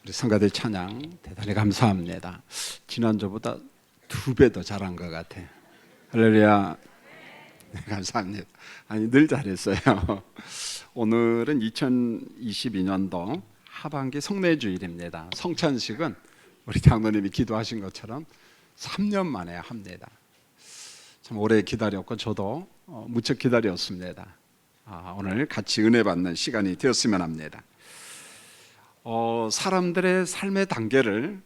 우리 성가대 찬양 대단히 감사합니다. 지난주보다 2배 더 잘한 것 같아. 할렐루야. 네, 감사합니다. 아니, 늘 잘했어요. 오늘은 2022년도 하반기 성례주일입니다. 성찬식은 우리 장로님이 기도하신 것처럼 3년 만에 합니다. 참 오래 기다렸고 저도 무척 기다렸습니다. 오늘 같이 은혜 받는 시간이 되었으면 합니다. 사람들의 삶의 단계를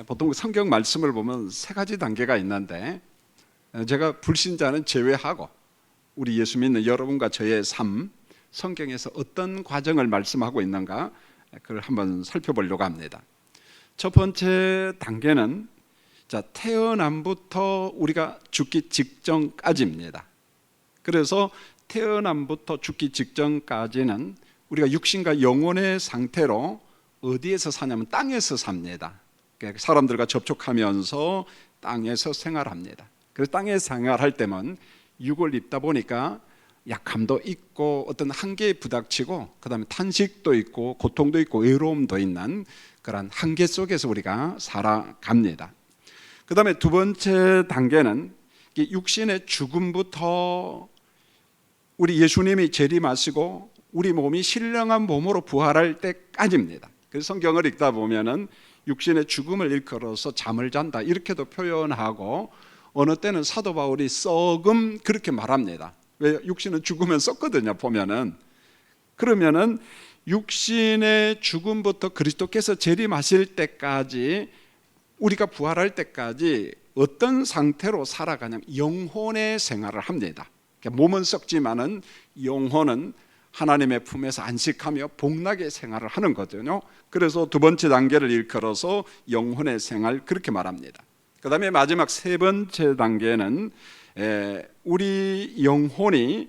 보통 성경 말씀을 보면 3가지 단계가 있는데, 제가 불신자는 제외하고 우리 예수 믿는 여러분과 저의 삶, 성경에서 어떤 과정을 말씀하고 있는가, 그걸 한번 살펴보려고 합니다. 첫 번째 단계는 태어남부터 우리가 죽기 직전까지입니다. 그래서 태어남부터 죽기 직전까지는 우리가 육신과 영혼의 상태로 어디에서 사냐면 땅에서 삽니다. 사람들과 접촉하면서 땅에서 생활합니다. 그래서 땅에 생활할 때면 육을 입다 보니까 약함도 있고 어떤 한계에 부닥치고, 그 다음에 탄식도 있고 고통도 있고 외로움도 있는 그런 한계 속에서 우리가 살아갑니다. 그 다음에 두 번째 단계는 육신의 죽음부터 우리 예수님이 재림하시고 우리 몸이 신령한 몸으로 부활할 때까지입니다. 그래서 성경을 읽다 보면은 육신의 죽음을 일컬어서 잠을 잔다 이렇게도 표현하고, 어느 때는 사도 바울이 썩음 그렇게 말합니다. 왜? 육신은 죽으면 썩거든요 보면은. 그러면은 육신의 죽음부터 그리스도께서 재림하실 때까지, 우리가 부활할 때까지 어떤 상태로 살아가냐면 영혼의 생활을 합니다. 몸은 썩지만은 영혼은 하나님의 품에서 안식하며 복락의 생활을 하는 거거든요. 그래서 두 번째 단계를 일컬어서 영혼의 생활 그렇게 말합니다. 그 다음에 마지막 세 번째 단계는 우리 영혼이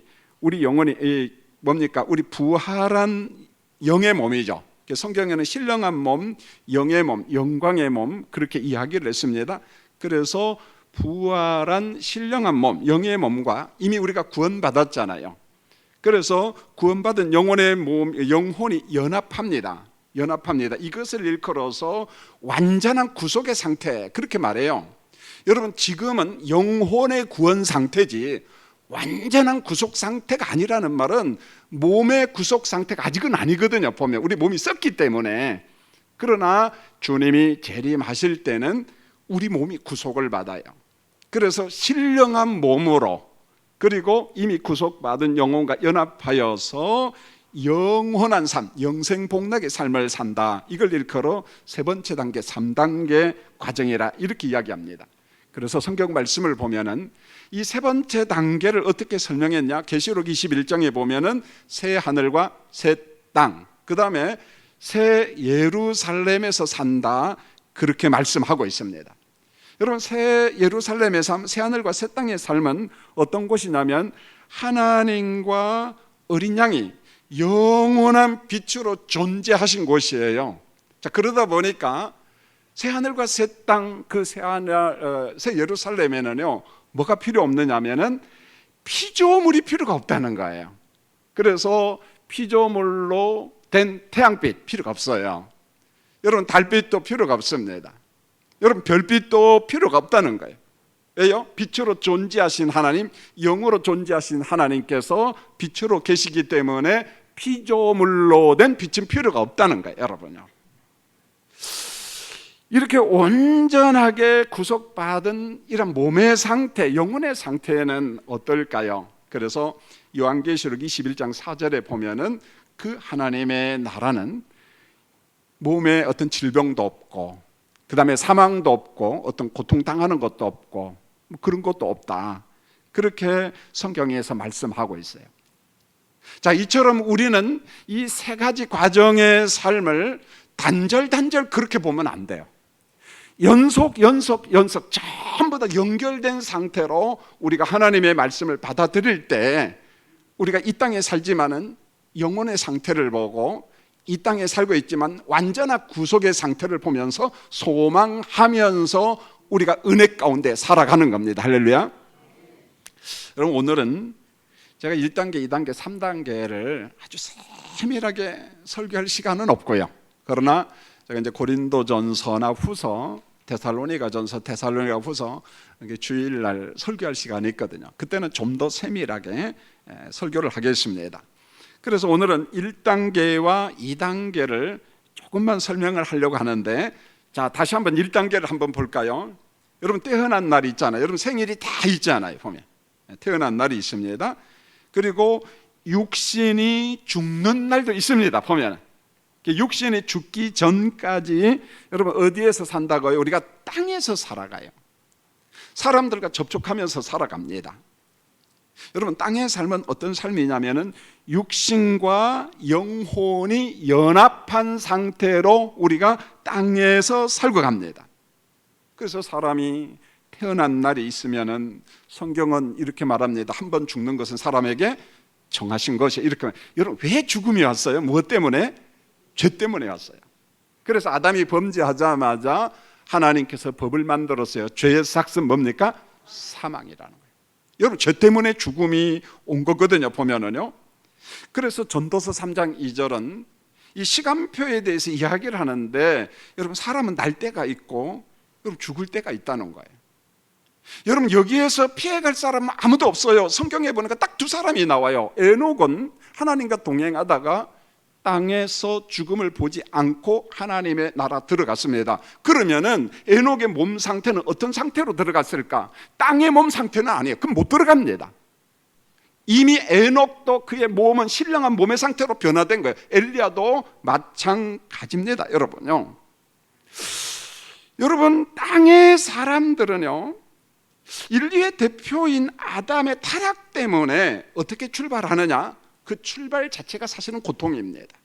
뭡니까? 우리 부활한 영의 몸이죠. 성경에는 신령한 몸, 영의 몸, 영광의 몸 그렇게 이야기를 했습니다. 그래서 부활한 신령한 몸, 영의 몸과 이미 우리가 구원받았잖아요. 그래서 구원받은 영혼의 몸, 영혼이 연합합니다. 이것을 일컬어서 완전한 구속의 상태 그렇게 말해요. 여러분, 지금은 영혼의 구원 상태지 완전한 구속 상태가 아니라는 말은 몸의 구속 상태가 아직은 아니거든요. 보면 우리 몸이 썩기 때문에. 그러나 주님이 재림하실 때는 우리 몸이 구속을 받아요. 그래서 신령한 몸으로, 그리고 이미 구속받은 영혼과 연합하여서 영원한 삶, 영생복락의 삶을 산다. 이걸 일컬어 세 번째 단계, 3단계 과정이라 이렇게 이야기합니다. 그래서 성경 말씀을 보면은 이 세 번째 단계를 어떻게 설명했냐? 계시록 21장에 보면은 새 하늘과 새 땅, 그 다음에 새 예루살렘에서 산다 그렇게 말씀하고 있습니다. 여러분, 새 예루살렘의 삶, 새 하늘과 새 땅의 삶은 어떤 곳이냐면 하나님과 어린 양이 영원한 빛으로 존재하신 곳이에요. 그러다 보니까 새 하늘과 새 땅, 그 새 예루살렘에는요, 뭐가 필요 없느냐면은 피조물이 필요가 없다는 거예요. 그래서 피조물로 된 태양빛 필요가 없어요. 여러분, 달빛도 필요가 없습니다. 여러분, 별빛도 필요가 없다는 거예요. 왜요? 빛으로 존재하신 하나님, 영으로 존재하신 하나님께서 빛으로 계시기 때문에 피조물로 된 빛은 필요가 없다는 거예요, 여러분요. 이렇게 온전하게 구속받은 이런 몸의 상태, 영혼의 상태는 어떨까요? 그래서 요한계시록 21장 4절에 보면은 그 하나님의 나라는 몸에 어떤 질병도 없고, 그 다음에 사망도 없고, 어떤 고통당하는 것도 없고, 그런 것도 없다. 그렇게 성경에서 말씀하고 있어요. 이처럼 우리는 이 3가지 과정의 삶을 단절 그렇게 보면 안 돼요. 연속 전부 다 연결된 상태로 우리가 하나님의 말씀을 받아들일 때, 우리가 이 땅에 살지만은 영혼의 상태를 보고, 이 땅에 살고 있지만 완전한 구속의 상태를 보면서 소망하면서 우리가 은혜 가운데 살아가는 겁니다. 할렐루야. 여러분, 오늘은 제가 1단계, 2단계, 3단계를 아주 세밀하게 설교할 시간은 없고요. 그러나 제가 이제 고린도전서나 후서, 데살로니가전서, 데살로니가 후서 주일날 설교할 시간이 있거든요. 그때는 좀 더 세밀하게 설교를 하겠습니다. 그래서 오늘은 1단계와 2단계를 조금만 설명을 하려고 하는데, 자, 다시 한번 1단계를 한번 볼까요? 여러분 태어난 날이 있잖아요. 여러분 생일이 다 있잖아요. 보면 태어난 날이 있습니다. 그리고 육신이 죽는 날도 있습니다. 보면 육신이 죽기 전까지 여러분 어디에서 산다고요? 우리가 땅에서 살아가요. 사람들과 접촉하면서 살아갑니다. 여러분 땅의 삶은 어떤 삶이냐면은 육신과 영혼이 연합한 상태로 우리가 땅에서 살고 갑니다. 그래서 사람이 태어난 날이 있으면은 성경은 이렇게 말합니다. 한 번 죽는 것은 사람에게 정하신 것이, 이렇게. 여러분 왜 죽음이 왔어요? 무엇 때문에? 죄 때문에 왔어요. 그래서 아담이 범죄하자마자 하나님께서 법을 만들었어요. 죄의 삭은 뭡니까? 사망이라는 거예요. 여러분 죄 때문에 죽음이 온 거거든요. 보면은요. 그래서 전도서 3장 2절은 이 시간표에 대해서 이야기를 하는데, 여러분 사람은 날 때가 있고 여러분 죽을 때가 있다는 거예요. 여러분 여기에서 피해갈 사람은 아무도 없어요. 성경에 보니까 딱 두 사람이 나와요. 에녹은 하나님과 동행하다가 땅에서 죽음을 보지 않고 하나님의 나라 들어갔습니다. 그러면은 에녹의 몸 상태는 어떤 상태로 들어갔을까? 땅의 몸 상태는 아니에요. 그럼 못 들어갑니다. 이미 에녹도 그의 몸은 신령한 몸의 상태로 변화된 거예요. 엘리야도 마찬가지입니다. 여러분요. 여러분 땅의 사람들은요, 인류의 대표인 아담의 타락 때문에 어떻게 출발하느냐? 그 출발 자체가 사실은 고통입니다.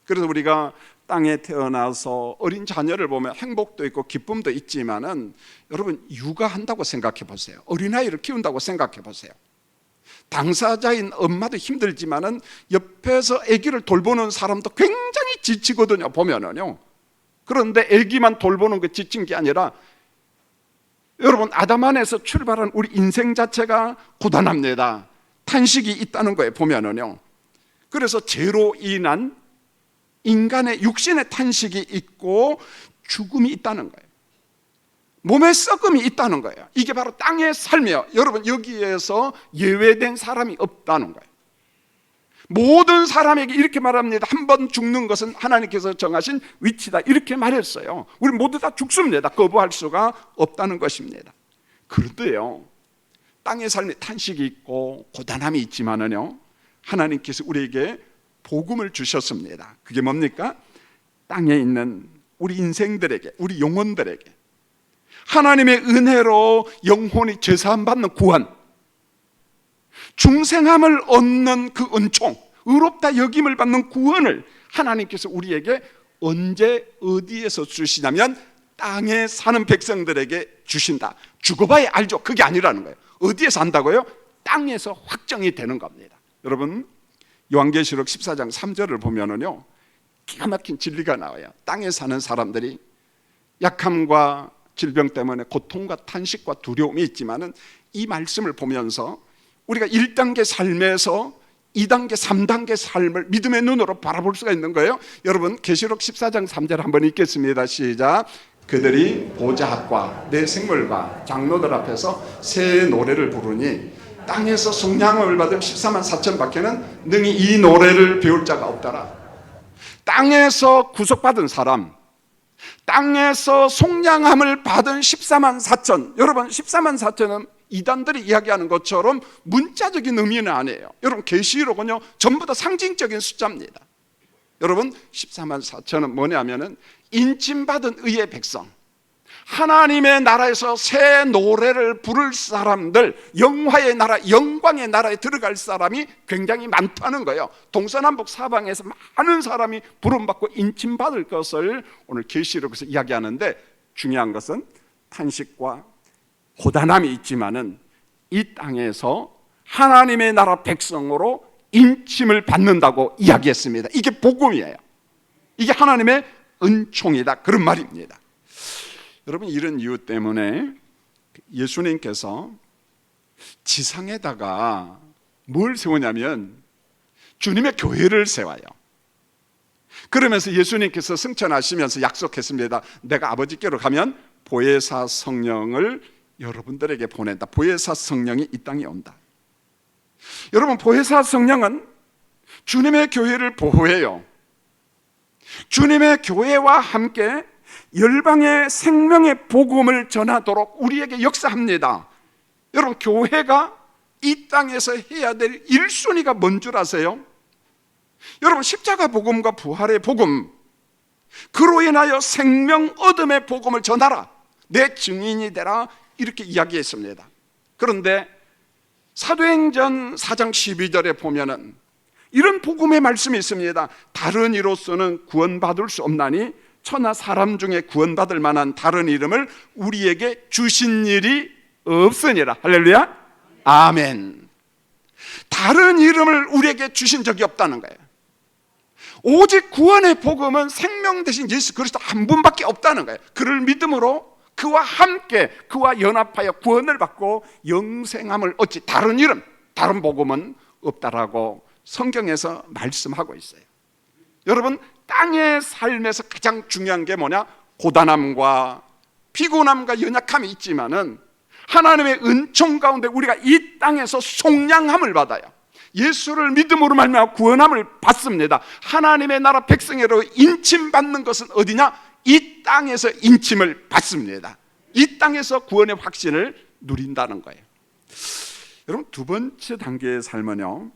그래서 우리가 땅에 태어나서 어린 자녀를 보면 행복도 있고 기쁨도 있지만은, 여러분 육아한다고 생각해 보세요. 어린아이를 키운다고 생각해 보세요. 당사자인 엄마도 힘들지만은 옆에서 아기를 돌보는 사람도 굉장히 지치거든요. 보면은요. 그런데 아기만 돌보는 게 지친 게 아니라, 여러분 아담 안에서 출발한 우리 인생 자체가 고단합니다. 탄식이 있다는 거예요. 보면은요. 그래서 죄로 인한 인간의 육신의 탄식이 있고 죽음이 있다는 거예요. 몸의 썩음이 있다는 거예요. 이게 바로 땅의 삶이에요. 여러분 여기에서 예외된 사람이 없다는 거예요. 모든 사람에게 이렇게 말합니다. 한 번 죽는 것은 하나님께서 정하신 위치다, 이렇게 말했어요. 우리 모두 다 죽습니다. 거부할 수가 없다는 것입니다. 그런데요, 땅의 삶에 탄식이 있고 고단함이 있지만은요, 하나님께서 우리에게 복음을 주셨습니다. 그게 뭡니까? 땅에 있는 우리 인생들에게, 우리 영혼들에게 하나님의 은혜로 영혼이 죄사함 받는 구원, 중생함을 얻는 그 은총, 의롭다 여김을 받는 구원을 하나님께서 우리에게 언제 어디에서 주시냐면 땅에 사는 백성들에게 주신다. 죽어봐야 알죠. 그게 아니라는 거예요. 어디에서 한다고요? 땅에서 확정이 되는 겁니다. 여러분 요한계시록 14장 3절을 보면은요, 기가 막힌 진리가 나와요. 땅에 사는 사람들이 약함과 질병 때문에 고통과 탄식과 두려움이 있지만은, 이 말씀을 보면서 우리가 1단계 삶에서 2단계, 3단계 삶을 믿음의 눈으로 바라볼 수가 있는 거예요. 여러분 계시록 14장 3절 한번 읽겠습니다. 시작. 그들이 보좌과 내 생물과 장로들 앞에서 새 노래를 부르니 땅에서 속량함을 받은 14만 4천 밖에는 능히 이 노래를 배울 자가 없더라. 땅에서 구속받은 사람, 땅에서 속량함을 받은 14만 4천. 여러분 14만 4천은 이단들이 이야기하는 것처럼 문자적인 의미는 아니에요. 여러분 계시록은요 전부 다 상징적인 숫자입니다. 여러분 14만 4천은 뭐냐면은 인침받은 의의 백성, 하나님의 나라에서 새 노래를 부를 사람들, 영화의 나라, 영광의 나라에 들어갈 사람이 굉장히 많다는 거예요. 동서남북 사방에서 많은 사람이 부름받고 인침받을 것을 오늘 계시록에서 이야기하는데, 중요한 것은 탄식과 고단함이 있지만은 이 땅에서 하나님의 나라 백성으로 인침을 받는다고 이야기했습니다. 이게 복음이에요. 이게 하나님의 은총이다, 그런 말입니다. 여러분 이런 이유 때문에 예수님께서 지상에다가 뭘 세우냐면 주님의 교회를 세워요. 그러면서 예수님께서 승천하시면서 약속했습니다. 내가 아버지께로 가면 보혜사 성령을 여러분들에게 보낸다. 보혜사 성령이 이 땅에 온다. 여러분, 보혜사 성령은 주님의 교회를 보호해요. 주님의 교회와 함께 열방의 생명의 복음을 전하도록 우리에게 역사합니다. 여러분, 교회가 이 땅에서 해야 될 1순위가 뭔 줄 아세요? 여러분, 십자가 복음과 부활의 복음, 그로 인하여 생명 얻음의 복음을 전하라, 내 증인이 되라, 이렇게 이야기했습니다. 그런데 사도행전 4장 12절에 보면은 이런 복음의 말씀이 있습니다. 다른 이로서는 구원받을 수 없나니 천하 사람 중에 구원받을 만한 다른 이름을 우리에게 주신 일이 없으니라. 할렐루야. 아멘. 다른 이름을 우리에게 주신 적이 없다는 거예요. 오직 구원의 복음은 생명 대신 예수 그리스도 한 분밖에 없다는 거예요. 그를 믿음으로 그와 함께, 그와 연합하여 구원을 받고 영생함을 얻지, 다른 이름, 다른 복음은 없다라고 성경에서 말씀하고 있어요. 여러분, 땅의 삶에서 가장 중요한 게 뭐냐? 고단함과 피곤함과 연약함이 있지만은 하나님의 은총 가운데 우리가 이 땅에서 속량함을 받아요. 예수를 믿음으로 말미암아 구원함을 받습니다. 하나님의 나라 백성으로 인침받는 것은 어디냐? 이 땅에서 인침을 받습니다. 이 땅에서 구원의 확신을 누린다는 거예요. 여러분, 두 번째 단계의 삶은요,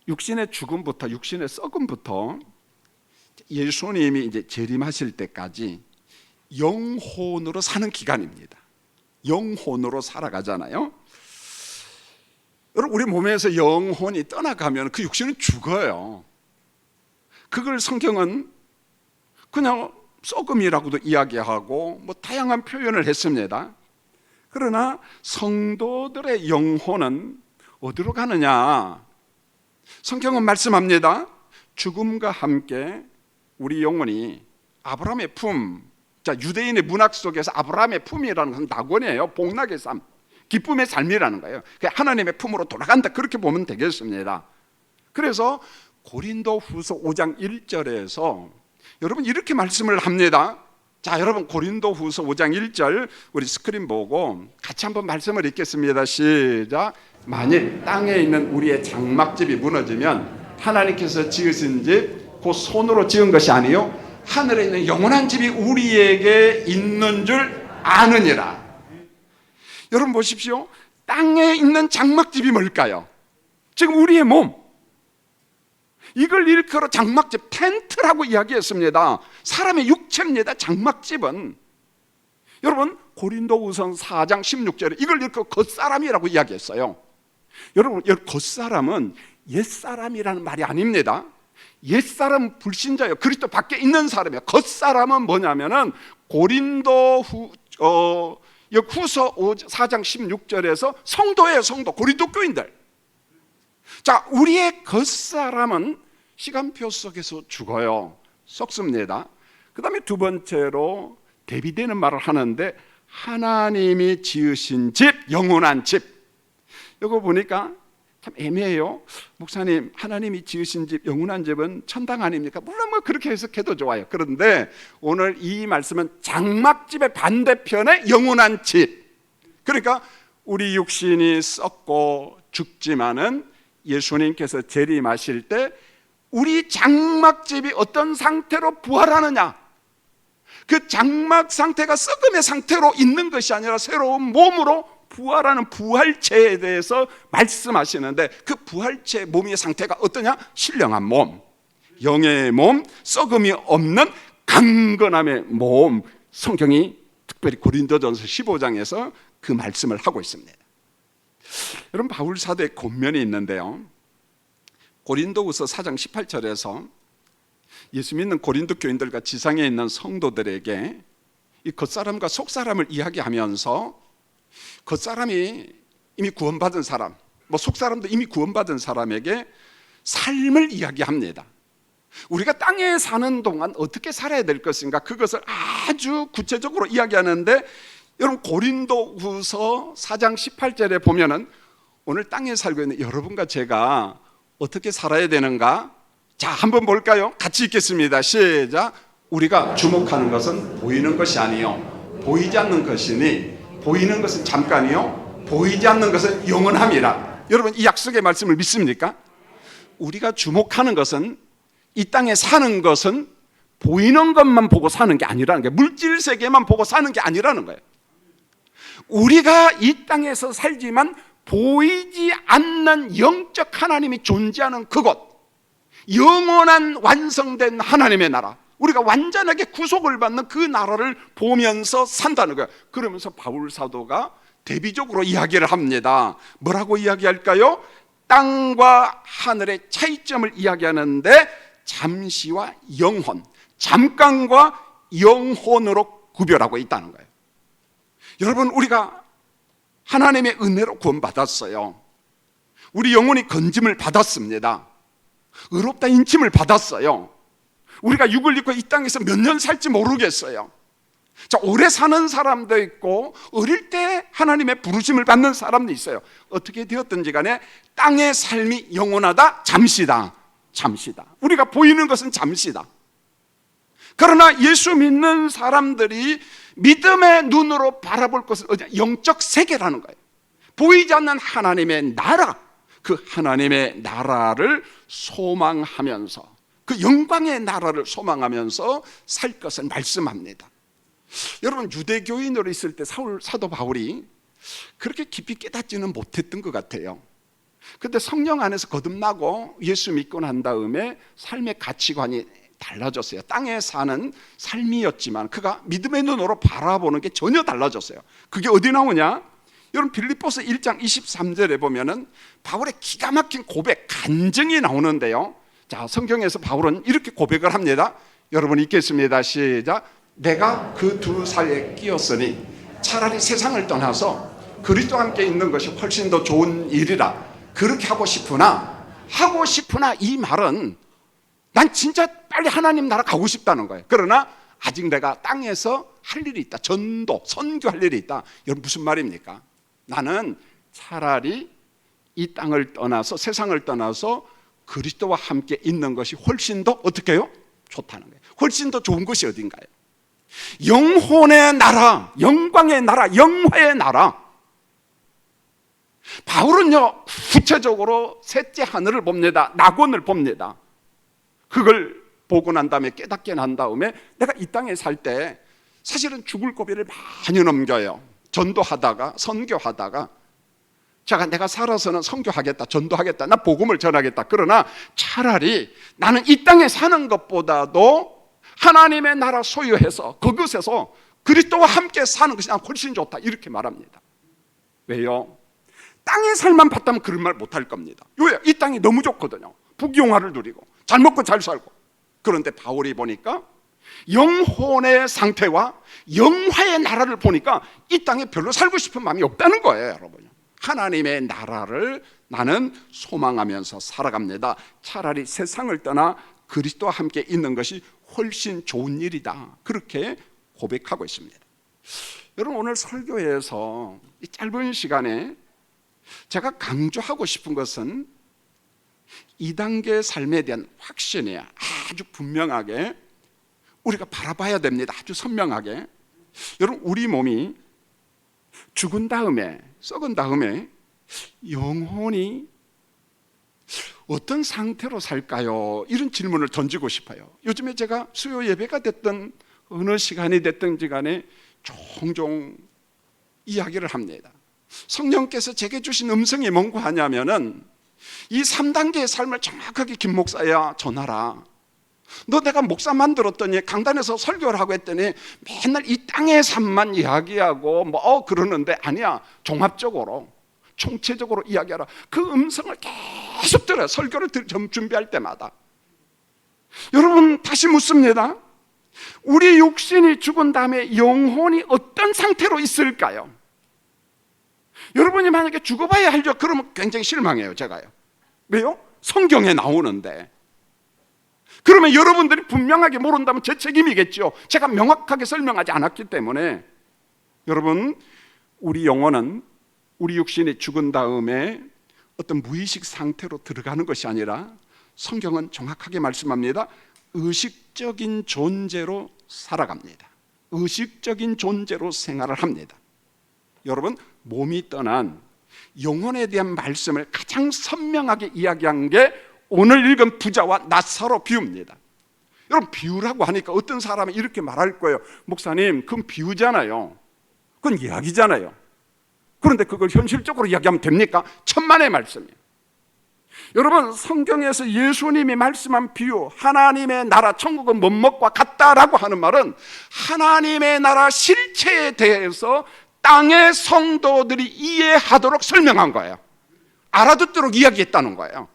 육신의 죽음부터, 육신의 썩음부터 예수님이 이제 재림하실 때까지 영혼으로 사는 기간입니다. 영혼으로 살아가잖아요. 여러분, 우리 몸에서 영혼이 떠나가면 그 육신은 죽어요. 그걸 성경은 그냥 썩음이라고도 이야기하고 뭐 다양한 표현을 했습니다. 그러나 성도들의 영혼은 어디로 가느냐? 성경은 말씀합니다. 죽음과 함께 우리 영혼이 아브라함의 품, 자, 유대인의 문학 속에서 아브라함의 품이라는 건 낙원이에요. 복락의 삶, 기쁨의 삶이라는 거예요. 하나님의 품으로 돌아간다, 그렇게 보면 되겠습니다. 그래서 고린도후서 5장 1절에서 여러분 이렇게 말씀을 합니다. 자, 여러분, 고린도후서 5장 1절 우리 스크린 보고 같이 한번 말씀을 읽겠습니다. 시작. 만일 땅에 있는 우리의 장막집이 무너지면 하나님께서 지으신 집 곧 손으로 지은 것이 아니요 하늘에 있는 영원한 집이 우리에게 있는 줄 아느니라. 여러분 보십시오. 땅에 있는 장막집이 뭘까요? 지금 우리의 몸. 이걸 일컬어 장막집, 텐트라고 이야기했습니다. 사람의 육체입니다. 장막집은. 여러분, 고린도후서 4장 16절에 이걸 일컬어 겉사람이라고 이야기했어요. 여러분, 이 겉사람은 옛사람이라는 말이 아닙니다. 옛사람은 불신자예요. 그리스도 밖에 있는 사람이에요. 겉사람은 뭐냐면은 고린도후서 4장 16절에서 성도예요. 성도, 고린도 교인들. 자, 우리의 겉사람은 시간표 속에서 죽어요. 썩습니다. 그 다음에 두 번째로 대비되는 말을 하는데, 하나님이 지으신 집, 영원한 집. 이거 보니까 참 애매해요. 목사님, 하나님이 지으신 집, 영원한 집은 천당 아닙니까? 물론 뭐 그렇게 해석해도 좋아요. 그런데 오늘 이 말씀은 장막집의 반대편의 영원한 집. 그러니까 우리 육신이 썩고 죽지만은 예수님께서 재림하실 때 우리 장막집이 어떤 상태로 부활하느냐, 그 장막 상태가 썩음의 상태로 있는 것이 아니라 새로운 몸으로 부활하는 부활체에 대해서 말씀하시는데, 그 부활체 몸의 상태가 어떠냐? 신령한 몸, 영의 몸, 썩음이 없는 강건함의 몸. 성경이 특별히 고린도전서 15장에서 그 말씀을 하고 있습니다. 여러분, 바울 사도의 권면이 있는데요, 고린도후서 4장 18절에서 예수 믿는 고린도 교인들과 지상에 있는 성도들에게 이 겉사람과 속사람을 이야기하면서, 겉사람이 이미 구원받은 사람, 뭐 속사람도 이미 구원받은 사람에게 삶을 이야기합니다. 우리가 땅에 사는 동안 어떻게 살아야 될 것인가, 그것을 아주 구체적으로 이야기하는데, 여러분 고린도후서 4장 18절에 보면은 오늘 땅에 살고 있는 여러분과 제가 어떻게 살아야 되는가, 자, 한번 볼까요? 같이 읽겠습니다. 시작. 우리가 주목하는 것은 보이는 것이 아니요 보이지 않는 것이니 보이는 것은 잠깐이요 보이지 않는 것은 영원함이라. 여러분, 이 약속의 말씀을 믿습니까? 우리가 주목하는 것은, 이 땅에 사는 것은 보이는 것만 보고 사는 게 아니라는 거예요. 물질 세계만 보고 사는 게 아니라는 거예요. 우리가 이 땅에서 살지만 보이지 않는 영적 하나님이 존재하는 그곳, 영원한 완성된 하나님의 나라, 우리가 완전하게 구속을 받는 그 나라를 보면서 산다는 거예요. 그러면서 바울 사도가 대비적으로 이야기를 합니다. 뭐라고 이야기할까요? 땅과 하늘의 차이점을 이야기하는데 잠시와 영혼, 잠깐과 영혼으로 구별하고 있다는 거예요. 여러분, 우리가 하나님의 은혜로 구원받았어요. 우리 영혼이 건짐을 받았습니다. 의롭다 인침을 받았어요. 우리가 육을 입고 이 땅에서 몇 년 살지 모르겠어요. 자, 오래 사는 사람도 있고 어릴 때 하나님의 부르심을 받는 사람도 있어요. 어떻게 되었든지 간에 땅의 삶이 영원하다, 잠시다. 잠시다. 우리가 보이는 것은 잠시다. 그러나 예수 믿는 사람들이 믿음의 눈으로 바라볼 것은 영적 세계라는 거예요. 보이지 않는 하나님의 나라, 그 하나님의 나라를 소망하면서, 그 영광의 나라를 소망하면서 살 것을 말씀합니다. 여러분, 유대교인으로 있을 때 사도 바울이 그렇게 깊이 깨닫지는 못했던 것 같아요. 근데 성령 안에서 거듭나고 예수 믿고 난 다음에 삶의 가치관이 달라졌어요. 땅에 사는 삶이었지만 그가 믿음의 눈으로 바라보는 게 전혀 달라졌어요. 그게 어디 나오냐? 여러분, 빌립보서 1장 23절에 보면은 바울의 기가 막힌 고백, 간증이 나오는데요. 자, 성경에서 바울은 이렇게 고백을 합니다. 여러분 읽겠습니다. 시작. 내가 그 두 사이에 끼었으니 차라리 세상을 떠나서 그리스도와 함께 있는 것이 훨씬 더 좋은 일이라. 그렇게 하고 싶으나 이 말은 난 진짜 빨리 하나님 나라 가고 싶다는 거예요. 그러나 아직 내가 땅에서 할 일이 있다. 전도, 선교할 일이 있다. 여러분, 무슨 말입니까? 나는 차라리 이 땅을 떠나서, 세상을 떠나서 그리스도와 함께 있는 것이 훨씬 더 어떻게 해요? 좋다는 거예요. 훨씬 더 좋은 것이 어딘가요? 영혼의 나라, 영광의 나라, 영화의 나라. 바울은요, 구체적으로 셋째 하늘을 봅니다. 낙원을 봅니다. 그걸 보고 난 다음에, 깨닫게 난 다음에 내가 이 땅에 살 때 사실은 죽을 고비를 많이 넘겨요. 전도하다가, 선교하다가, 내가 살아서는 선교하겠다, 전도하겠다, 나 복음을 전하겠다. 그러나 차라리 나는 이 땅에 사는 것보다도 하나님의 나라 소유해서 그것에서 그리스도와 함께 사는 것이 난 훨씬 좋다, 이렇게 말합니다. 왜요? 땅의 삶만 봤다면 그런 말 못할 겁니다. 왜? 이 땅이 너무 좋거든요. 부귀영화를 누리고 잘 먹고 잘 살고. 그런데 바울이 보니까 영혼의 상태와 영화의 나라를 보니까 이 땅에 별로 살고 싶은 마음이 없다는 거예요. 여러분, 하나님의 나라를 나는 소망하면서 살아갑니다. 차라리 세상을 떠나 그리스도와 함께 있는 것이 훨씬 좋은 일이다, 그렇게 고백하고 있습니다. 여러분, 오늘 설교에서 이 짧은 시간에 제가 강조하고 싶은 것은 2단계 삶에 대한 확신이에요. 아주 분명하게 우리가 바라봐야 됩니다. 아주 선명하게. 여러분, 우리 몸이 죽은 다음에, 썩은 다음에 영혼이 어떤 상태로 살까요? 이런 질문을 던지고 싶어요. 요즘에 제가 수요 예배가 됐든 어느 시간이 됐든지 간에 종종 이야기를 합니다. 성령께서 제게 주신 음성이 뭔가 하냐면은 이 3단계의 삶을 정확하게 김 목사야 전하라. 너 내가 목사 만들었더니 강단에서 설교를 하고 했더니 맨날 이 땅의 삶만 이야기하고 그러는데 아니야. 종합적으로, 총체적으로 이야기하라. 그 음성을 계속 들어요. 설교를 준비할 때마다. 여러분, 다시 묻습니다. 우리 육신이 죽은 다음에 영혼이 어떤 상태로 있을까요? 여러분이 만약에 죽어봐야 알죠. 그러면 굉장히 실망해요, 제가요. 왜요? 성경에 나오는데. 그러면 여러분들이 분명하게 모른다면 제 책임이겠죠. 제가 명확하게 설명하지 않았기 때문에. 여러분, 우리 영혼은 우리 육신이 죽은 다음에 어떤 무의식 상태로 들어가는 것이 아니라 성경은 정확하게 말씀합니다. 의식적인 존재로 살아갑니다. 의식적인 존재로 생활을 합니다. 여러분, 몸이 떠난 영혼에 대한 말씀을 가장 선명하게 이야기한 게 오늘 읽은 부자와 나사로 비유입니다. 여러분, 비유라고 하니까 어떤 사람은 이렇게 말할 거예요. 목사님, 그건 비유잖아요. 그건 이야기잖아요. 그런데 그걸 현실적으로 이야기하면 됩니까? 천만의 말씀이에요. 여러분, 성경에서 예수님이 말씀한 비유, 하나님의 나라 천국은 못먹과 같다라고 하는 말은 하나님의 나라 실체에 대해서 땅의 성도들이 이해하도록 설명한 거예요. 알아듣도록 이야기했다는 거예요.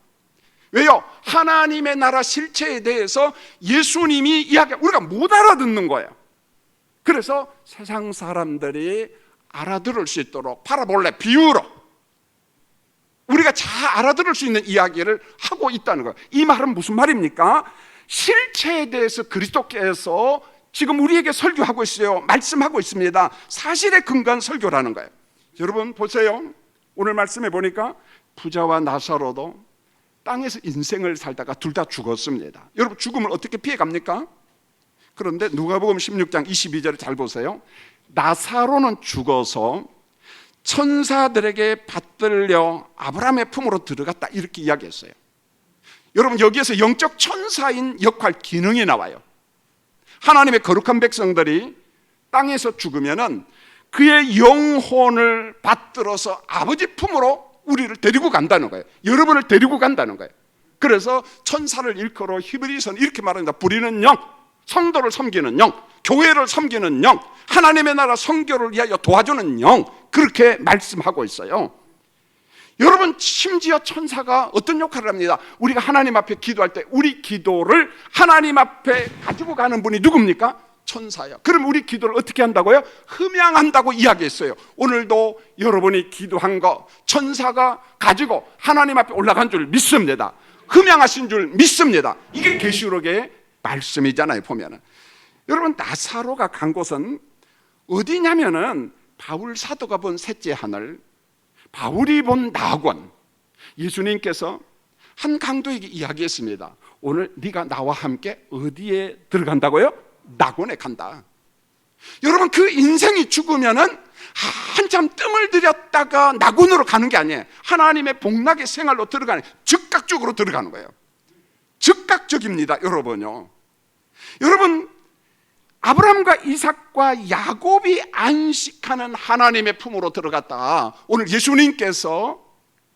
왜요? 하나님의 나라 실체에 대해서 예수님이 우리가 못 알아듣는 거예요. 그래서 세상 사람들이 알아들을 수 있도록 파라볼레, 비유로 우리가 잘 알아들을 수 있는 이야기를 하고 있다는 거예요. 이 말은 무슨 말입니까? 실체에 대해서 그리스도께서 지금 우리에게 설교하고 있어요. 말씀하고 있습니다. 사실에 근거한 설교라는 거예요. 여러분 보세요. 오늘 말씀해 보니까 부자와 나사로도 땅에서 인생을 살다가 둘 다 죽었습니다. 여러분, 죽음을 어떻게 피해갑니까? 그런데 누가복음 16장 22절을 잘 보세요. 나사로는 죽어서 천사들에게 받들려 아브라함의 품으로 들어갔다, 이렇게 이야기했어요. 여러분, 여기에서 영적 천사인 역할, 기능이 나와요. 하나님의 거룩한 백성들이 땅에서 죽으면은 그의 영혼을 받들어서 아버지 품으로 우리를 데리고 간다는 거예요. 여러분을 데리고 간다는 거예요. 그래서 천사를 일컬어 히브리서는 이렇게 말합니다. 부리는 영, 성도를 섬기는 영, 교회를 섬기는 영, 하나님의 나라 선교를 위하여 도와주는 영, 그렇게 말씀하고 있어요. 여러분, 심지어 천사가 어떤 역할을 합니다. 우리가 하나님 앞에 기도할 때 우리 기도를 하나님 앞에 가지고 가는 분이 누굽니까? 천사예요. 그럼 우리 기도를 어떻게 한다고요? 흠양한다고 이야기했어요. 오늘도 여러분이 기도한 거 천사가 가지고 하나님 앞에 올라간 줄 믿습니다. 흠양하신 줄 믿습니다. 이게 계시록의 말씀이잖아요. 보면은 여러분, 나사로가 간 곳은 어디냐면은 바울 사도가 본 셋째 하늘, 바울이 본 낙원. 예수님께서 한 강도에게 이야기했습니다. 오늘 네가 나와 함께 어디에 들어간다고요? 낙원에 간다. 여러분, 그 인생이 죽으면은 한참 뜸을 들였다가 낙원으로 가는 게 아니에요. 하나님의 복락의 생활로 들어가는, 즉각적으로 들어가는 거예요. 즉각적입니다, 여러분요. 여러분, 아브라함과 이삭과 야곱이 안식하는 하나님의 품으로 들어갔다. 오늘 예수님께서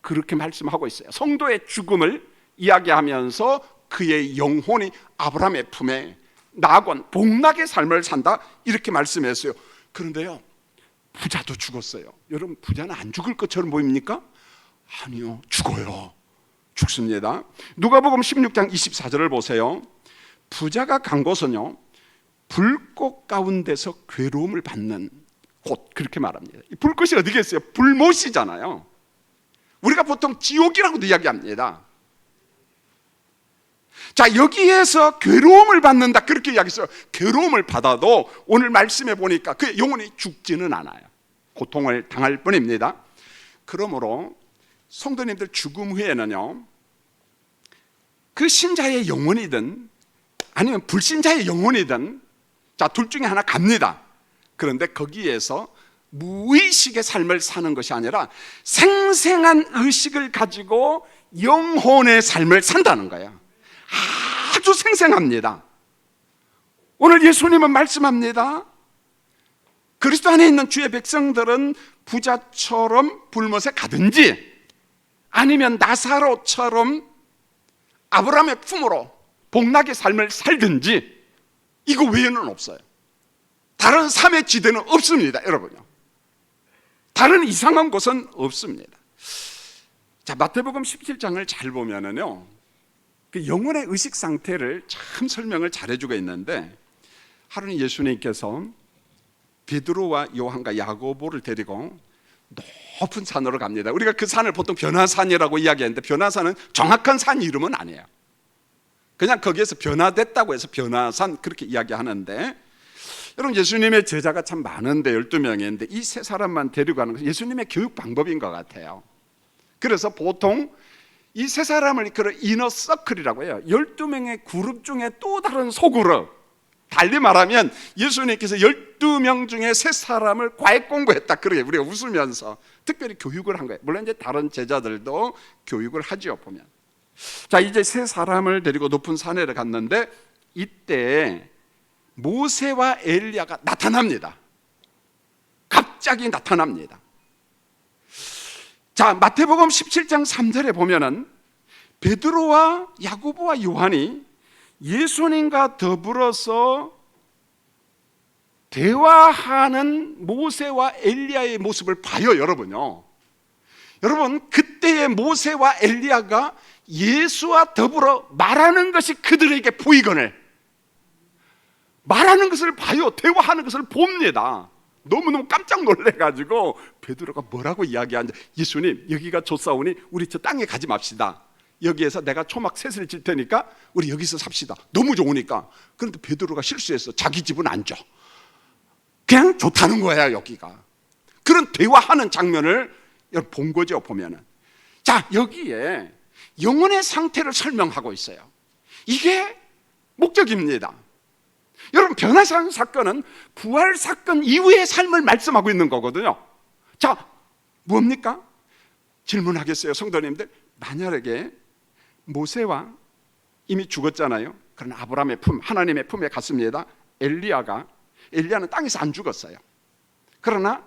그렇게 말씀하고 있어요. 성도의 죽음을 이야기하면서 그의 영혼이 아브라함의 품에 낙원, 복락의 삶을 산다, 이렇게 말씀했어요. 그런데요, 부자도 죽었어요. 여러분, 부자는 안 죽을 것처럼 보입니까? 아니요, 죽어요. 죽습니다. 누가복음 16장 24절을 보세요. 부자가 간 곳은요, 불꽃 가운데서 괴로움을 받는 곳, 그렇게 말합니다. 이 불꽃이 어디겠어요? 불못이잖아요. 우리가 보통 지옥이라고도 이야기합니다. 자, 여기에서 괴로움을 받는다, 그렇게 이야기했어요. 괴로움을 받아도 오늘 말씀해 보니까 그의 영혼이 죽지는 않아요. 고통을 당할 뿐입니다. 그러므로 성도님들, 죽음 후에는요, 그 신자의 영혼이든 아니면 불신자의 영혼이든, 자, 둘 중에 하나 갑니다. 그런데 거기에서 무의식의 삶을 사는 것이 아니라 생생한 의식을 가지고 영혼의 삶을 산다는 거예요. 아주 생생합니다. 오늘 예수님은 말씀합니다. 그리스도 안에 있는 주의 백성들은 부자처럼 불못에 가든지 아니면 나사로처럼 아브라함의 품으로 복락의 삶을 살든지, 이거 외에는 없어요. 다른 삶의 지대는 없습니다, 여러분요. 다른 이상한 곳은 없습니다. 자, 마태복음 17장을 잘 보면은요, 그 영혼의 의식 상태를 참 설명을 잘해주고 있는데, 하루는 예수님께서 베드로와 요한과 야고보를 데리고 높은 산으로 갑니다. 우리가 그 산을 보통 변화산이라고 이야기하는데, 변화산은 정확한 산 이름은 아니에요. 그냥 거기에서 변화됐다고 해서 변화산, 그렇게 이야기하는데, 여러분, 예수님의 제자가 참 많은데 12명인데 이 세 사람만 데리고 가는 것은 예수님의 교육 방법인 것 같아요. 그래서 보통 이 세 사람을 이끌어 이너 서클이라고 해요. 12명의 그룹 중에 또 다른 소그룹. 달리 말하면 예수님께서 12명 중에 세 사람을 과외 공부했다. 그러게 우리가 웃으면서 특별히 교육을 한 거예요. 물론 이제 다른 제자들도 교육을 하죠, 보면. 자, 이제 세 사람을 데리고 높은 산에 갔는데 이때 모세와 엘리야가 나타납니다. 갑자기 나타납니다. 자, 마태복음 17장 3절에 보면은 베드로와 야고보와 요한이 예수님과 더불어서 대화하는 모세와 엘리야의 모습을 봐요, 여러분요. 여러분, 그때의 모세와 엘리야가 예수와 더불어 말하는 것이 그들에게 보이거늘 말하는 것을 봐요. 대화하는 것을 봅니다. 너무너무 깜짝 놀래가지고 베드로가 뭐라고 이야기하는데, 예수님, 여기가 좋사오니 우리 저 땅에 가지 맙시다. 여기에서 내가 초막 셋을 질 테니까 우리 여기서 삽시다. 너무 좋으니까. 그런데 베드로가 실수해서 자기 집은 안 줘. 그냥 좋다는 거야, 여기가. 그런 대화하는 장면을 본 거죠, 보면은. 자, 여기에 영혼의 상태를 설명하고 있어요. 이게 목적입니다. 여러분, 변화산 사건은 부활 사건 이후의 삶을 말씀하고 있는 거거든요. 자, 뭡니까? 질문하겠어요, 성도님들. 만약에 모세와 이미 죽었잖아요. 그러나 아브라함의 품, 하나님의 품에 갔습니다. 엘리야는 땅에서 안 죽었어요. 그러나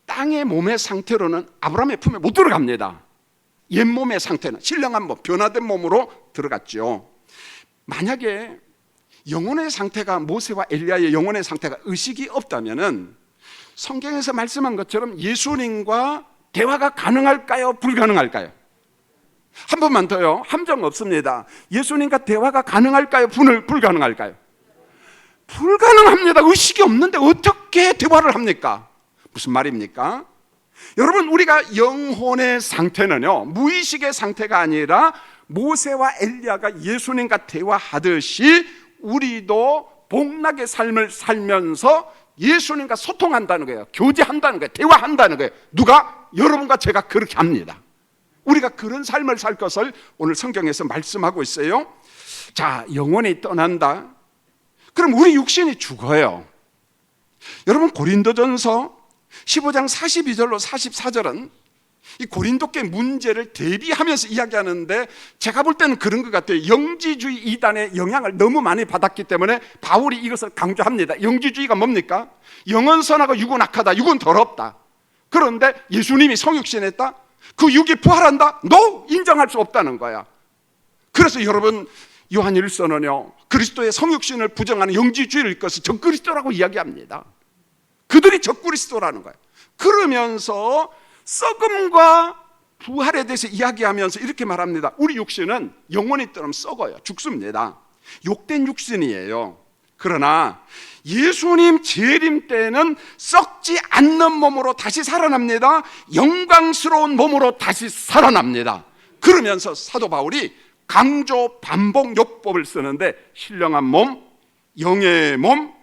땅의 몸의 상태로는 아브라함의 품에 못 들어갑니다. 옛 몸의 상태는 신령한 몸, 변화된 몸으로 들어갔죠. 만약에 영혼의 상태가, 모세와 엘리야의 영혼의 상태가 의식이 없다면은 성경에서 말씀한 것처럼 예수님과 대화가 가능할까요? 불가능할까요? 한 번만 더요. 함정 없습니다. 예수님과 대화가 가능할까요? 불가능할까요? 불가능합니다. 의식이 없는데 어떻게 대화를 합니까? 무슨 말입니까? 여러분, 우리가 영혼의 상태는요, 무의식의 상태가 아니라 모세와 엘리야가 예수님과 대화하듯이 우리도 복락의 삶을 살면서 예수님과 소통한다는 거예요. 교제한다는 거예요. 대화한다는 거예요. 누가? 여러분과 제가 그렇게 합니다. 우리가 그런 삶을 살 것을 오늘 성경에서 말씀하고 있어요. 자, 영혼이 떠난다. 그럼 우리 육신이 죽어요. 여러분, 고린도전서 15장 42절로 44절은 이 고린도께 문제를 대비하면서 이야기하는데, 제가 볼 때는 그런 것 같아요. 영지주의 이단의 영향을 너무 많이 받았기 때문에 바울이 이것을 강조합니다. 영지주의가 뭡니까? 영은 선하고 육은 악하다. 육은 더럽다. 그런데 예수님이 성육신했다? 그 육이 부활한다? No! 인정할 수 없다는 거야. 그래서 여러분, 요한 1서는요, 그리스도의 성육신을 부정하는 영지주의를 것을 적그리스도라고 이야기합니다. 그들이 적그리스도라는 거예요. 그러면서 썩음과 부활에 대해서 이야기하면서 이렇게 말합니다. 우리 육신은 영원히 떠나면 썩어요. 죽습니다. 욕된 육신이에요. 그러나 예수님 재림 때는 썩지 않는 몸으로 다시 살아납니다. 영광스러운 몸으로 다시 살아납니다. 그러면서 사도 바울이 강조 반복 요법을 쓰는데, 신령한 몸, 영의 몸,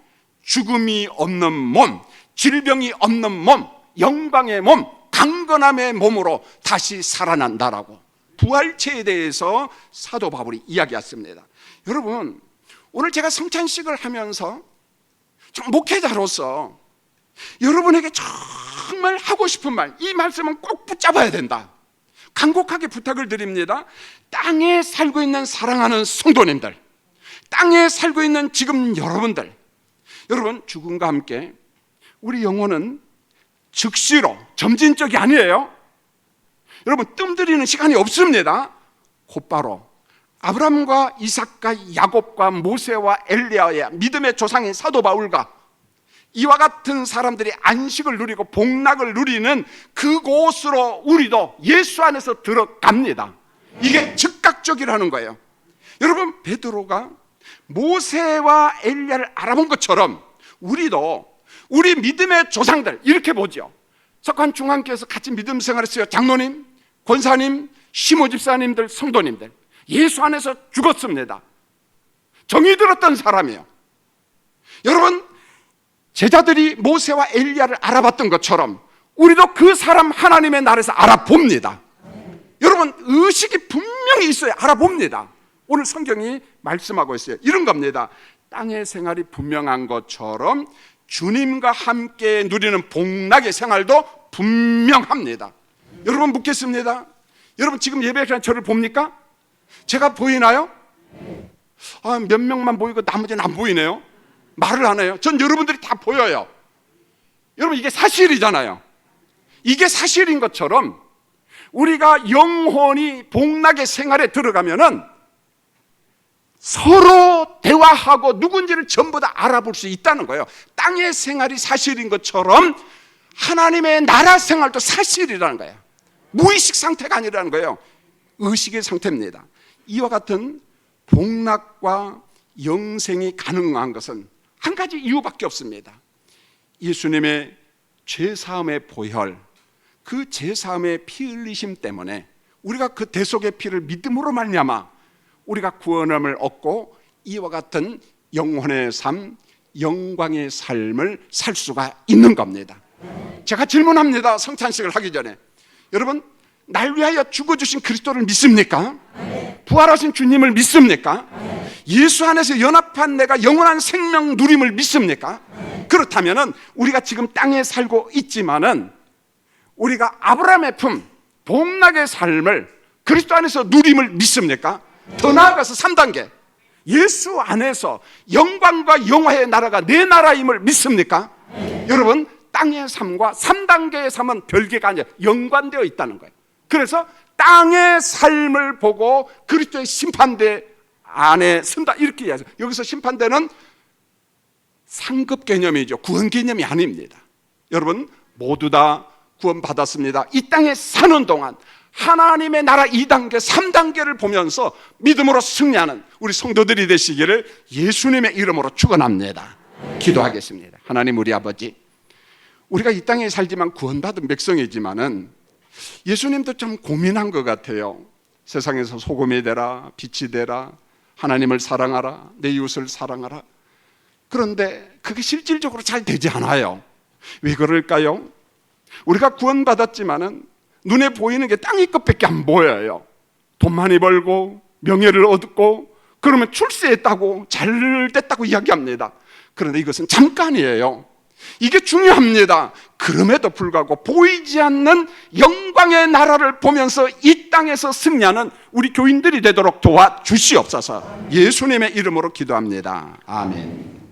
죽음이 없는 몸, 질병이 없는 몸, 영광의 몸, 강건함의 몸으로 다시 살아난다라고 부활체에 대해서 사도 바울이 이야기했습니다. 여러분, 오늘 제가 성찬식을 하면서 목회자로서 여러분에게 정말 하고 싶은 말, 이 말씀은 꼭 붙잡아야 된다. 간곡하게 부탁을 드립니다. 땅에 살고 있는 사랑하는 성도님들, 땅에 살고 있는 지금 여러분들, 여러분, 죽음과 함께 우리 영혼은 즉시로, 점진적이 아니에요. 여러분, 뜸들이는 시간이 없습니다. 곧바로 아브라함과 이삭과 야곱과 모세와 엘리야의 믿음의 조상인 사도 바울과 이와 같은 사람들이 안식을 누리고 복락을 누리는 그곳으로 우리도 예수 안에서 들어갑니다. 이게 즉각적이라는 거예요. 여러분, 베드로가 모세와 엘리야를 알아본 것처럼 우리도 우리 믿음의 조상들, 이렇게 보죠. 석환중앙교회에서 같이 믿음 생활했어요. 장로님, 권사님, 시모 집사님들, 성도님들, 예수 안에서 죽었습니다. 정이 들었던 사람이에요. 여러분, 제자들이 모세와 엘리야를 알아봤던 것처럼 우리도 그 사람 하나님의 나라에서 알아봅니다. 여러분, 의식이 분명히 있어야 알아봅니다. 오늘 성경이 말씀하고 있어요. 이런 겁니다. 땅의 생활이 분명한 것처럼 주님과 함께 누리는 복락의 생활도 분명합니다. 여러분, 묻겠습니다. 여러분, 지금 예배 시간 저를 봅니까? 제가 보이나요? 몇 명만 보이고 나머지는 안 보이네요. 말을 안 해요. 전 여러분들이 다 보여요. 여러분, 이게 사실이잖아요. 이게 사실인 것처럼 우리가 영혼이 복락의 생활에 들어가면은 서로 대화하고 누군지를 전부 다 알아볼 수 있다는 거예요. 땅의 생활이 사실인 것처럼 하나님의 나라 생활도 사실이라는 거예요. 무의식 상태가 아니라는 거예요. 의식의 상태입니다. 이와 같은 복락과 영생이 가능한 것은 한 가지 이유밖에 없습니다. 예수님의 죄사함의 보혈, 그 죄사함의 피 흘리심 때문에 우리가 그 대속의 피를 믿음으로 말미암아 우리가 구원함을 얻고 이와 같은 영혼의 삶, 영광의 삶을 살 수가 있는 겁니다. 제가 질문합니다. 성찬식을 하기 전에, 여러분, 날 위하여 죽어주신 그리스도를 믿습니까? 부활하신 주님을 믿습니까? 예수 안에서 연합한 내가 영원한 생명 누림을 믿습니까? 그렇다면 우리가 지금 땅에 살고 있지만은 우리가 아브라함의 품, 복락의 삶을 그리스도 안에서 누림을 믿습니까? 더 나아가서 3단계, 예수 안에서 영광과 영화의 나라가 내 나라임을 믿습니까? 여러분, 땅의 삶과 3단계의 삶은 별개가 아니라 연관되어 있다는 거예요. 그래서 땅의 삶을 보고 그리스도의 심판대 안에 쓴다, 이렇게 이야기해요. 여기서 심판대는 상급 개념이죠. 구원 개념이 아닙니다. 여러분, 모두 다 구원받았습니다. 이 땅에 사는 동안 하나님의 나라 2단계, 3단계를 보면서 믿음으로 승리하는 우리 성도들이 되시기를 예수님의 이름으로 축원합니다. 기도하겠습니다. 하나님, 우리 아버지, 우리가 이 땅에 살지만 구원받은 백성이지만은 예수님도 좀 고민한 것 같아요. 세상에서 소금이 되라, 빛이 되라, 하나님을 사랑하라, 내 이웃을 사랑하라. 그런데 그게 실질적으로 잘 되지 않아요. 왜 그럴까요? 우리가 구원받았지만은 눈에 보이는 게 땅의 것밖에 안 보여요. 돈 많이 벌고 명예를 얻고 그러면 출세했다고, 잘 됐다고 이야기합니다. 그런데 이것은 잠깐이에요. 이게 중요합니다. 그럼에도 불구하고 보이지 않는 영광의 나라를 보면서 이 땅에서 승리하는 우리 교인들이 되도록 도와주시옵소서. 예수님의 이름으로 기도합니다. 아멘.